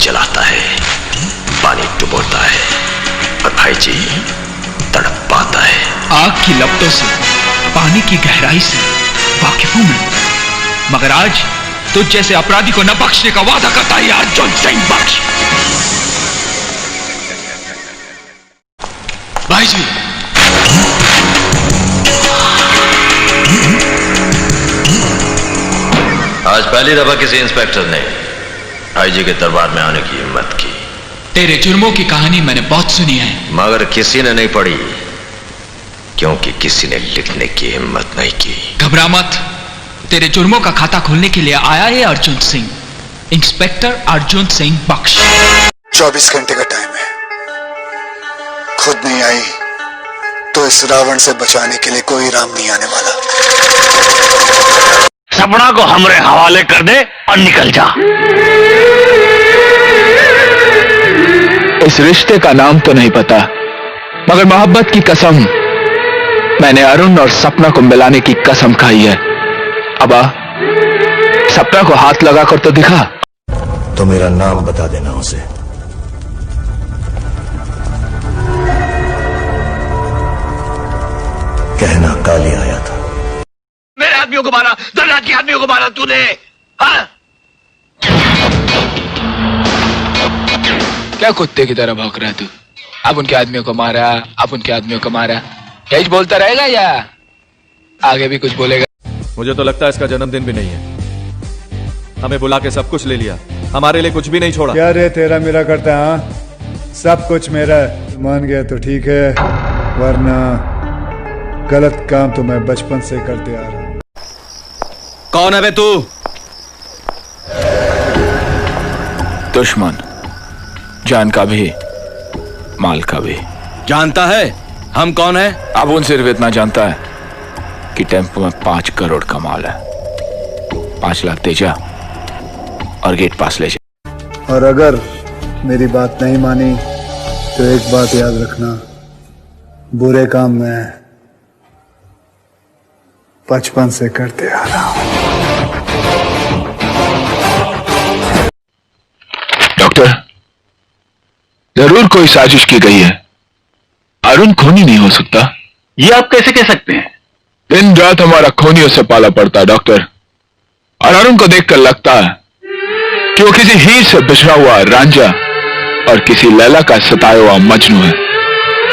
जलाता है, पानी डुबोता है और भाई जी तड़प पाता है। आग की लपटों से, पानी की गहराई से वाकिफ हूं मैं, मगर आज तुझ जैसे अपराधी को न बख्शने का वादा करता है अर्जुन सिंह बख्श। भाई जी, आज पहली दफा किसी इंस्पेक्टर ने आईजी के दरबार में आने की हिम्मत की। तेरे जुर्मों की कहानी मैंने बहुत सुनी है, मगर किसी ने नहीं पढ़ी, क्योंकि किसी ने लिखने की हिम्मत नहीं की। घबरा मत, तेरे जुर्मों का खाता खोलने के लिए आया है अर्जुन सिंह, इंस्पेक्टर अर्जुन सिंह बख्श। 24 घंटे का टाइम है, खुद नहीं आई तो इस रावण से बचाने के लिए कोई राम नहीं आने वाला। सपना को हमरे हवाले कर दे और निकल जा। इस रिश्ते का नाम तो नहीं पता, मगर मोहब्बत की कसम मैंने अरुण और सपना को मिलाने की कसम खाई है। अब आ, सपना को हाथ लगाकर तो दिखा। तो मेरा नाम बता देना उसे। कहना काली आया था। मेरे आदमियों को मारा, धनराज के आदमियों को मारा तूने, हाँ? क्या कुत्ते की तरह भौंक रहा है तू? अब उनके आदमियों को मारा, अब उनके आदमियों को मारा, यही बोलता रहेगा या आगे भी कुछ बोलेगा? मुझे तो लगता है इसका जन्मदिन भी नहीं है। हमें बुला के सब कुछ ले लिया, हमारे लिए कुछ भी नहीं छोड़ा। क्या रे तेरा मेरा करता है? हाँ, सब कुछ मेरा है। मान गया तो ठीक है, वरना गलत काम तो मैं बचपन से करते आ रहा हूं। कौन है बे तू? दुश्मन, जान का भी माल का भी। जानता है हम कौन है? अब उन सिर्फ इतना जानता है कि टेम्पो में 5 करोड़ का माल है। 5 लाख दे जा और गेट पास ले जा। और अगर मेरी बात नहीं मानी तो एक बात याद रखना, बुरे काम मैं बचपन से करते आ रहा हूं। डॉक्टर, जरूर कोई साजिश की गई है। अरुण खूनी नहीं हो सकता। ये आप कैसे कह सकते हैं? दिन रात हमारा खूनियों से पाला पड़ता है डॉक्टर, और अरुण को देखकर लगता है कि वो किसी हीर से बिछड़ा हुआ रांझा और किसी लैला का सताया हुआ मजनू है।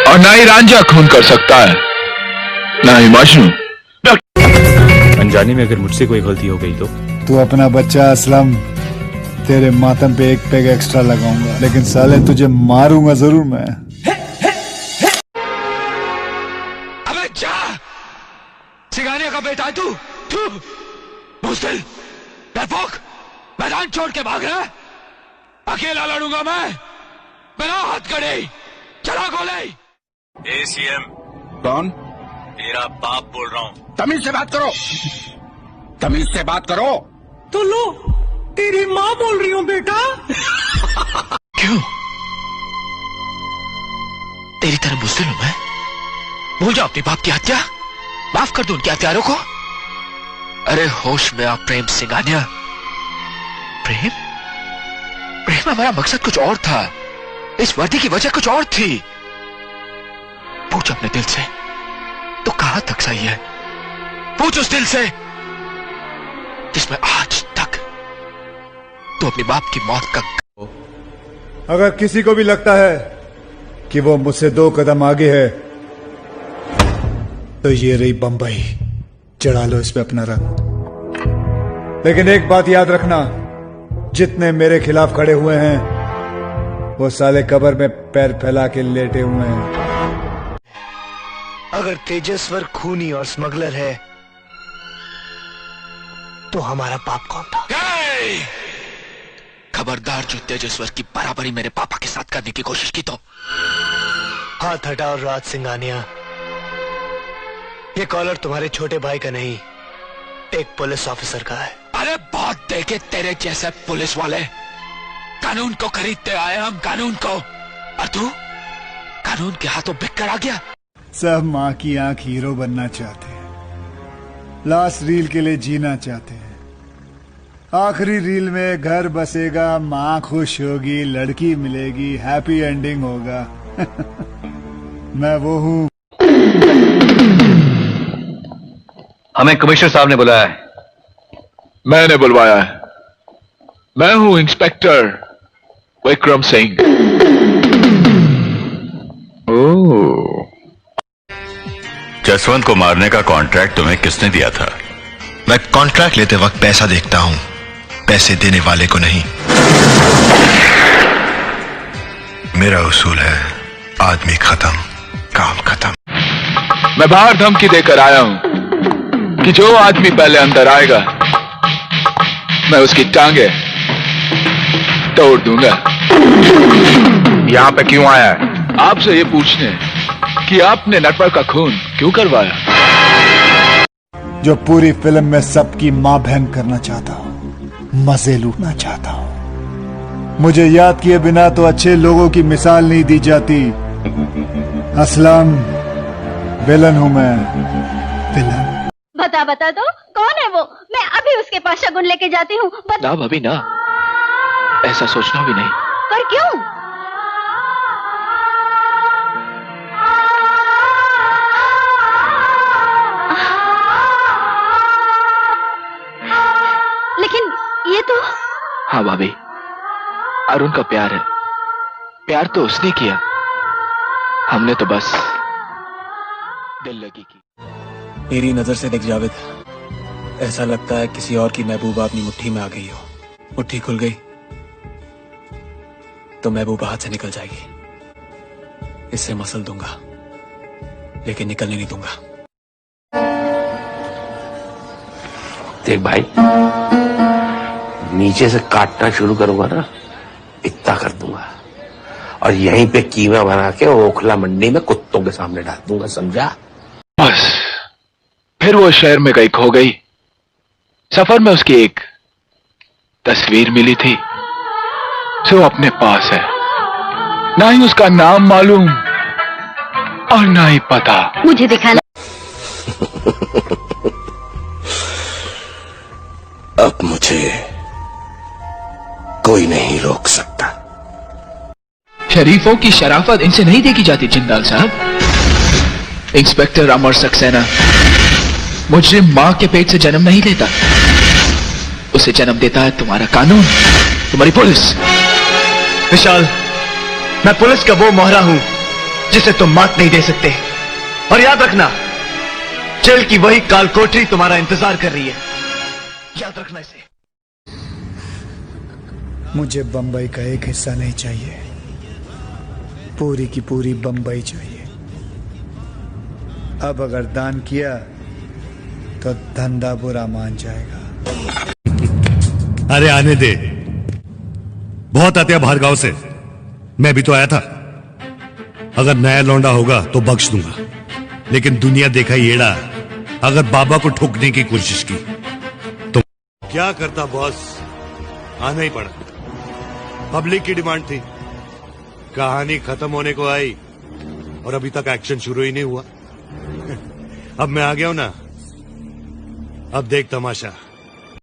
और ना ही रांझा खून कर सकता है, ना ही मजनू। अनजाने में अगर मुझसे कोई गलती हो गई तो? तू अपना बच्चा असलम, तेरे मातम पे एक पेग एक्स्ट्रा लगाऊंगा, लेकिन साले तुझे मारूंगा जरूर मैं। अबे जा, सिंघानिया का बेटा है तू? बुज़दिल, डरपोक, मैदान छोड़ के भाग रहा है? अकेला लड़ूंगा मैं, बिना हथकड़ी। चला गोले। एसीएम कौन? तेरा बाप बोल रहा हूँ। तमीज से बात करो, तमीज से बात करो। तो लो, तेरी माँ बोल रही हूँ बेटा। क्यों? तेरी तरह बुज़दिल हूं मैं? भूल जाओ अपने बाप की हत्या, माफ कर दो उनके हत्यारों को। अरे होश में आप प्रेम सिंघानिया। प्रेम? प्रेम हमारा मकसद कुछ और था, इस वर्दी की वजह कुछ और थी। पूछ अपने दिल से, तो कहां तक सही है? पूछ उस दिल से जिसमें आज तक तो अपने बाप की मौत का। अगर किसी को भी लगता है कि वो मुझसे 2 कदम आगे है, तो ये रही बंबई, चढ़ा लो इस पे अपना रंग। लेकिन एक बात याद रखना, जितने मेरे खिलाफ खड़े हुए हैं वो साले कब्र में पैर फैला के लेटे हुए हैं। अगर तेजस्वर खूनी और स्मगलर है तो हमारा बाप कौन था? खबरदार, जो तेजस्वर की बराबरी मेरे पापा के साथ करने की कोशिश की तो। हाथ हटाओ राज सिंघानिया, ये कॉलर तुम्हारे छोटे भाई का नहीं, एक पुलिस ऑफिसर का है। अरे बहुत देखे तेरे जैसे पुलिस वाले, कानून को खरीदते आए हम, कानून को। और तू कानून के हाथों बिक कर आ गया। सब माँ की आंख हीरो बनना चाहते हैं, लास्ट रील के लिए जीना चाहते हैं। आखिरी रील में घर बसेगा, माँ खुश होगी, लड़की मिलेगी, हैप्पी एंडिंग होगा। मैं वो हूँ। हमें कमिश्नर साहब ने बुलाया है। मैंने बुलवाया है। मैं हूं इंस्पेक्टर विक्रम सिंह। ओह, जसवंत को मारने का कॉन्ट्रैक्ट तुम्हें किसने दिया था? मैं कॉन्ट्रैक्ट लेते वक्त पैसा देखता हूं, पैसे देने वाले को नहीं। मेरा उसूल है आदमी खत्म, काम खत्म। मैं बाहर धमकी देकर आया हूं कि जो आदमी पहले अंदर आएगा मैं उसकी टांगे तोड़ दूंगा। यहां पे क्यों आया है? आपसे ये पूछने कि आपने नटवर का खून क्यों करवाया? जो पूरी फिल्म में सबकी मां बहन करना चाहता हूं, मजे लूटना चाहता हूं। मुझे याद किए बिना तो अच्छे लोगों की मिसाल नहीं दी जाती। असलम विलन हूं मैं, विलन। बता दो कौन है वो? मैं अभी उसके पास शगुन लेके जाती हूँ। ना भाभी ना, ऐसा सोचना भी नहीं। पर क्यों? लेकिन ये तो। हाँ भाभी, अरुण का प्यार है। प्यार तो उसने किया, हमने तो बस दिल लगी की। मेरी नजर से देख जावेद, ऐसा लगता है किसी और की महबूबा अपनी मुट्ठी में आ गई हो। मुट्ठी खुल गई तो महबूबा हाथ से निकल जाएगी। इससे मसल दूंगा लेकिन निकलने नहीं दूंगा। देख भाई, नीचे से काटना शुरू करूंगा ना, इतना कर दूंगा और यहीं पे कीमा बना के ओखला मंडी में कुत्तों के सामने डाल दूंगा, समझा? बस फिर वो शहर में गई खो गई। सफर में उसकी एक तस्वीर मिली थी जो अपने पास है। ना ही उसका नाम मालूम और ना ही पता। मुझे दिखाना। अब मुझे कोई नहीं रोक सकता। शरीफों की शराफत इनसे नहीं देखी जाती जिंदाल साहब। इंस्पेक्टर अमर सक्सेना मुजरिम मां के पेट से जन्म नहीं लेता, उसे जन्म देता है तुम्हारा कानून, तुम्हारी पुलिस। विशाल, मैं पुलिस का वो मोहरा हूं जिसे तुम मात नहीं दे सकते। और याद रखना, जेल की वही काल कोठरी तुम्हारा इंतजार कर रही है। याद रखना इसे। मुझे बंबई का एक हिस्सा नहीं चाहिए, पूरी की पूरी बंबई चाहिए। अब अगर दान किया तो धंधा बुरा मान जाएगा। अरे आने दे, बहुत आते हैं बाहर गांव से। मैं भी तो आया था। अगर नया लौंडा होगा तो बख्श दूंगा, लेकिन दुनिया देखा येड़ा अगर बाबा को ठोकने की कोशिश की तो क्या करता बॉस? आना ही पड़ा। पब्लिक की डिमांड थी, कहानी खत्म होने को आई और अभी तक एक्शन शुरू ही नहीं हुआ। अब मैं आ गया हूं ना, अब देख तमाशा।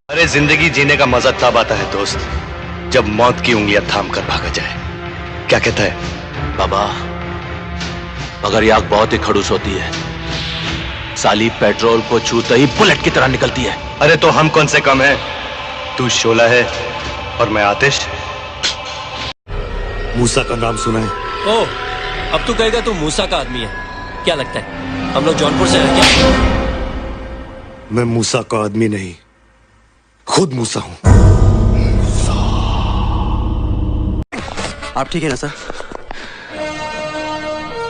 अरे जिंदगी जीने का मजा तब आता है दोस्त, जब मौत की उंगलियां थाम कर भागा जाए। क्या कहता है बाबा? मगर ये आग बहुत ही खड़ूस होती है, साली पेट्रोल को छूते ही बुलेट की तरह निकलती है। अरे तो हम कौन से कम हैं? तू शोला है और मैं आतिश। मूसा का नाम सुना है? ओ, अब तू कहेगा तू मूसा का आदमी है। क्या लगता है हम लोग जौनपुर से हैं क्या? मैं मूसा का आदमी नहीं, खुद मूसा हूं। आप ठीक है ना सर?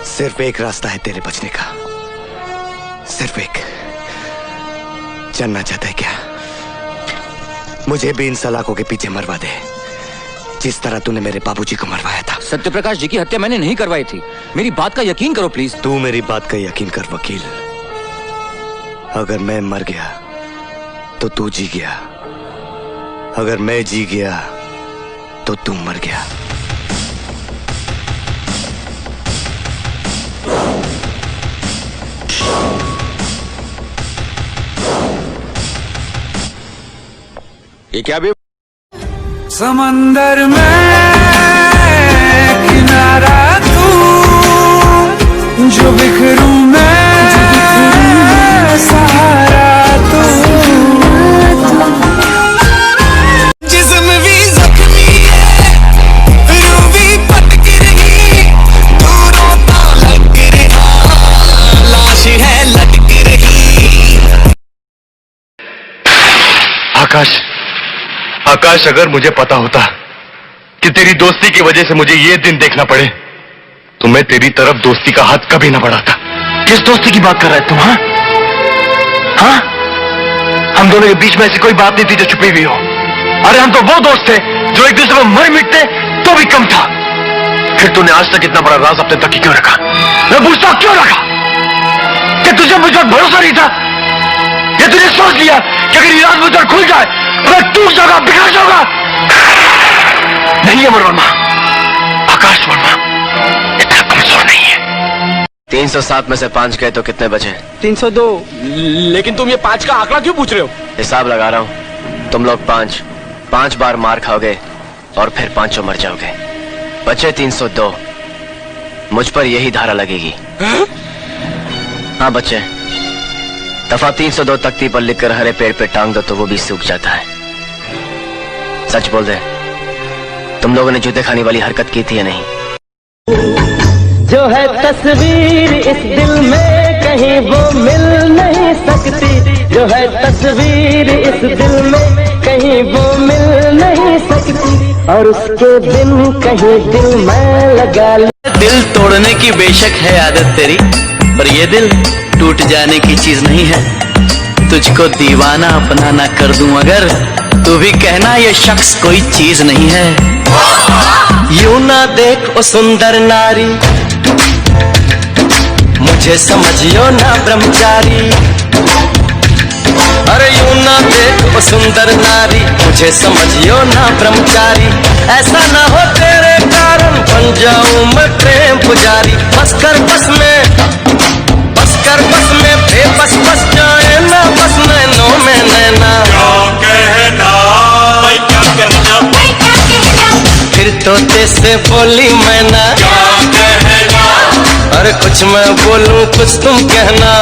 सिर्फ एक रास्ता है तेरे बचने का, सिर्फ एक। जानना चाहता है क्या? मुझे भी इन सलाखों के पीछे मरवा दे, जिस तरह तूने मेरे बाबूजी को मरवाया था। सत्यप्रकाश जी की हत्या मैंने नहीं करवाई थी। मेरी बात का यकीन करो प्लीज। तू मेरी बात का यकीन कर वकील। अगर मैं मर गया तो तू जी गया, अगर मैं जी गया तो तू मर गया। ये क्या भी समंदर में किनारा तू, जो बिखरूं मैं सहारा तू। जिस्म भी जख्मी है, रूह भी भटक रही, दूरों तो लग रहा, लाश है लटक रही। आकाश, आकाश, अगर मुझे पता होता कि तेरी दोस्ती की वजह से मुझे ये दिन देखना पड़े तो मैं तेरी तरफ दोस्ती का हाथ कभी ना बढ़ाता। किस दोस्ती की बात कर रहा है तुम? हाँ, हम दोनों के बीच में ऐसी कोई बात नहीं थी जो छुपी हुई हो। अरे हम तो वो दोस्त थे जो एक दूसरे को मर मिटते तो भी कम था। फिर तूने आज तक इतना बड़ा राज अपने तक ही क्यों रखा? मैं पूछता क्यों रखा? कि तुझे मुझ पर भरोसा नहीं था? या तुझे सोच लिया कि अगर ये राज मुझ पर खुल जाए मैं टूट जाऊंगा, बिखर जाऊंगा? नहीं अमर वर्मा, आकाश वर्मा इतना कमजोर नहीं है। 307 में से 5 गए तो कितने बचे? 302। लेकिन तुम ये 5 का आंकड़ा क्यों पूछ रहे हो? हिसाब लगा रहा हूं। तुम लोग 5 बार मार खाओगे और फिर 5 मर जाओगे। बचे 302। मुझ पर यही धारा लगेगी। हाँ बच्चे, दफा 302 तख्ती पर लिखकर हरे पेड़ पे टांग दो तो वो भी सूख जाता है। सच बोल दे, तुम लोगों ने जूते खाने वाली हरकत की थी या नहीं? जो है तस्वीर इस दिल में कहीं वो मिल नहीं सकती, जो है तस्वीर इस दिल में कहीं वो मिल नहीं सकती, और उसके बिन कहीं दिल मैं लगा लूं। दिल तोड़ने की बेशक है आदत तेरी, पर ये दिल टूट जाने की चीज नहीं है। तुझको दीवाना अपना ना कर दूं अगर, तू भी कहना ये शख्स कोई चीज नहीं है। यूं ना देख ओ सुंदर नारी, मुझे समझियो ना ब्रह्मचारी। अरे यूं ना देख ओ सुंदर नारी, मुझे समझियो ना ब्रह्मचारी। ऐसा ना हो तेरे कारण बन जाऊं मैं प्रेम पुजारी। बस कर बस में बेबस बस जाए ना, बस नैनों में नैना। क्या कहना फिर तोते से बोली मैना। अरे कुछ मैं बोलूं कुछ तुम कहना।